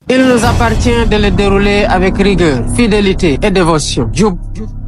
Il nous appartient de le dérouler avec rigueur, fidélité et dévotion.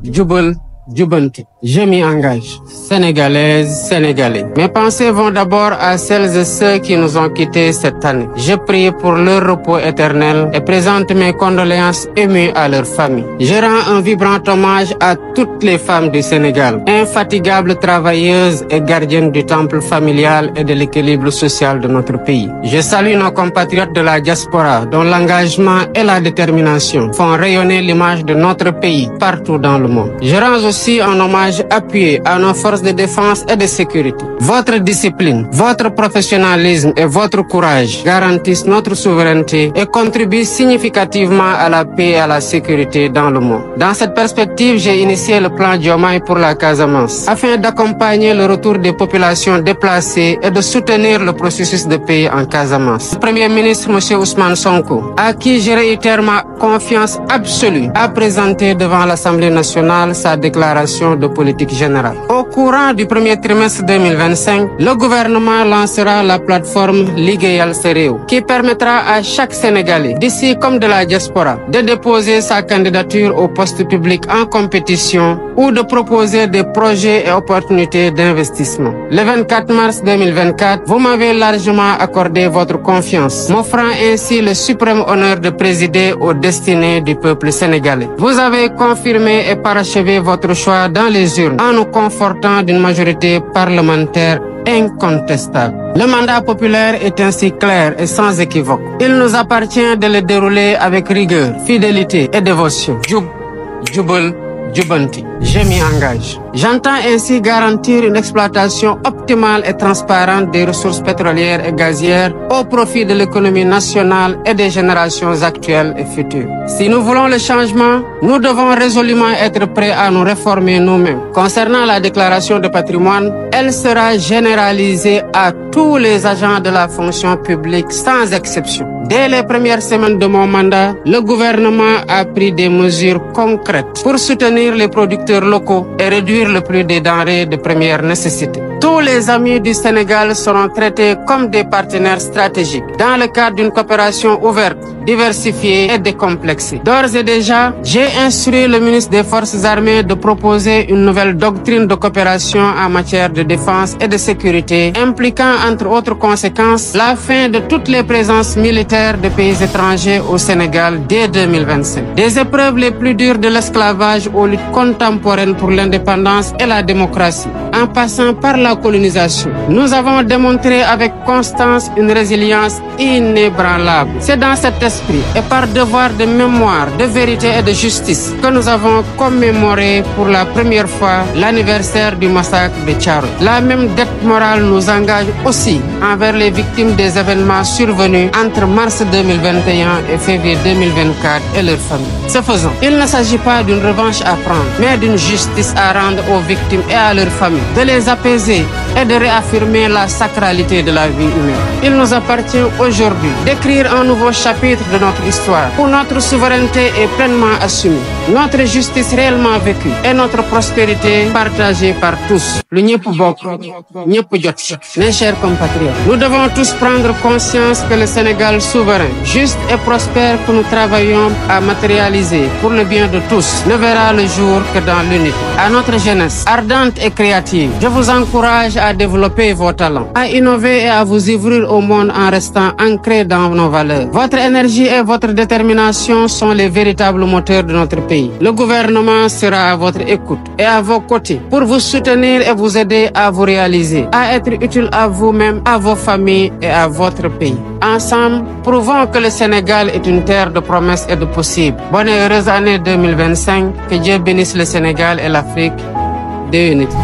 Jubal, Jubanti. Je m'y engage. Sénégalaises, Sénégalais. Mes pensées vont d'abord à celles et ceux qui nous ont quittés cette année. Je prie pour leur repos éternel et présente mes condoléances émues à leurs familles. Je rends un vibrant hommage à toutes les femmes du Sénégal, infatigables travailleuses et gardiennes du temple familial et de l'équilibre social de notre pays. Je salue nos compatriotes de la diaspora dont l'engagement et la détermination font rayonner l'image de notre pays partout dans le monde. Je rends aussi un hommage appuyé à nos forces de défense et de sécurité. Votre discipline, votre professionnalisme et votre courage garantissent notre souveraineté et contribuent significativement à la paix et à la sécurité dans le monde. Dans cette perspective, j'ai initié le plan Diomaye pour la Casamance afin d'accompagner le retour des populations déplacées et de soutenir le processus de paix en Casamance. Le Premier ministre M. Ousmane Sonko, à qui je réitère ma confiance absolue, a présenté devant l'Assemblée nationale sa déclaration de politique générale. Au courant du premier trimestre 2025, le gouvernement lancera la plateforme Ligéeyal sa Réew, qui permettra à chaque Sénégalais, d'ici comme de la diaspora, de déposer sa candidature au poste public en compétition ou de proposer des projets et opportunités d'investissement. Le 24 mars 2024, vous m'avez largement accordé votre confiance, m'offrant ainsi le suprême honneur de présider aux destinées du peuple sénégalais. Vous avez confirmé et parachevé votre choix dans les urnes en nous confortant d'une majorité parlementaire incontestable. Le mandat populaire est ainsi clair et sans équivoque. Il nous appartient de le dérouler avec rigueur, fidélité et dévotion. Jubal, Jubanti. Je m'y engage. J'entends ainsi garantir une exploitation optimale et transparente des ressources pétrolières et gazières au profit de l'économie nationale et des générations actuelles et futures. Si nous voulons le changement, nous devons résolument être prêts à nous réformer nous-mêmes. Concernant la déclaration de patrimoine, elle sera généralisée à tous les agents de la fonction publique sans exception. Dès les premières semaines de mon mandat, le gouvernement a pris des mesures concrètes pour soutenir les producteurs locaux et réduire le prix des denrées de première nécessité. Tous les amis du Sénégal seront traités comme des partenaires stratégiques dans le cadre d'une coopération ouverte, diversifiée et décomplexée. D'ores et déjà, j'ai instruit le ministre des Forces armées de proposer une nouvelle doctrine de coopération en matière de défense et de sécurité, impliquant entre autres conséquences la fin de toutes les présences militaires de pays étrangers au Sénégal dès 2025. Des épreuves les plus dures de l'esclavage aux luttes contemporaines pour l'indépendance et la démocratie, en passant par la colonisation. Nous avons démontré avec constance une résilience inébranlable. C'est dans cet esprit et par devoir de mémoire, de vérité et de justice que nous avons commémoré pour la première fois l'anniversaire du massacre de Thiaroye. La même dette morale nous engage aussi envers les victimes des événements survenus entre mars 2021 et février 2024 et leurs familles. Ce faisant, il ne s'agit pas d'une revanche à prendre, mais d'une justice à rendre aux victimes et à leurs familles, de les apaiser et de réaffirmer la sacralité de la vie humaine. Il nous appartient aujourd'hui d'écrire un nouveau chapitre de notre histoire où notre souveraineté est pleinement assumée, notre justice réellement vécue et notre prospérité partagée par tous. Le ñepp bokk, ñepp jot. Mes chers compatriotes, nous devons tous prendre conscience que le Sénégal souverain, juste et prospère que nous travaillons à matérialiser pour le bien de tous ne verra le jour que dans l'unité. À notre jeunesse ardente et créative, je vous encourage à développer vos talents, à innover et à vous ouvrir au monde en restant ancré dans nos valeurs. Votre énergie et votre détermination sont les véritables moteurs de notre pays. Le gouvernement sera à votre écoute et à vos côtés pour vous soutenir et vous aider à vous réaliser, à être utile à vous-même, à vos familles et à votre pays. Ensemble, prouvons que le Sénégal est une terre de promesses et de possibles. Bonne et heureuse année 2025. Que Dieu bénisse le Sénégal et l'Afrique de unité.